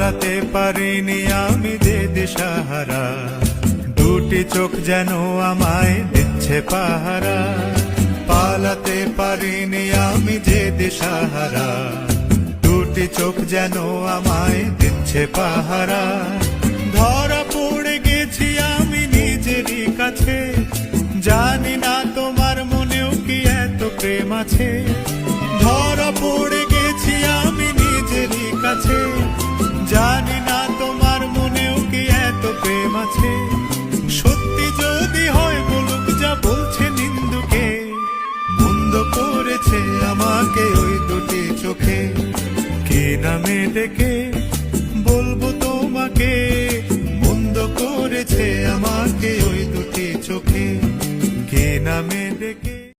পালাতে পারিনি আমি যে দিশাহারা, দুটি চোখ যেন আমায় দিচ্ছে পাহারা। পালাতে পারিনি আমি যে দিশাহারা, দুটি চোখ যেন আমায় দিচ্ছে পাহারা। ধরা পড়ে গেছি আমি নিজেরই কাছে, জানি না তোমার মনেও কি এত প্রেম আছে। ধরা পড়ে গেছি আমি নিজেরই কাছে, জানি না তোমার মনেও কি এত প্রেম আছে। সত্যি যদি হয় বলুক যা বলছে নিন্দুকে, মন্দ করেছে আমাকে ওই দুটি চোখে। কি নামে ডেকে বলবো তোমাকে, মন্দ করেছে আমাকে ওই দুটি চোখে। কি নামে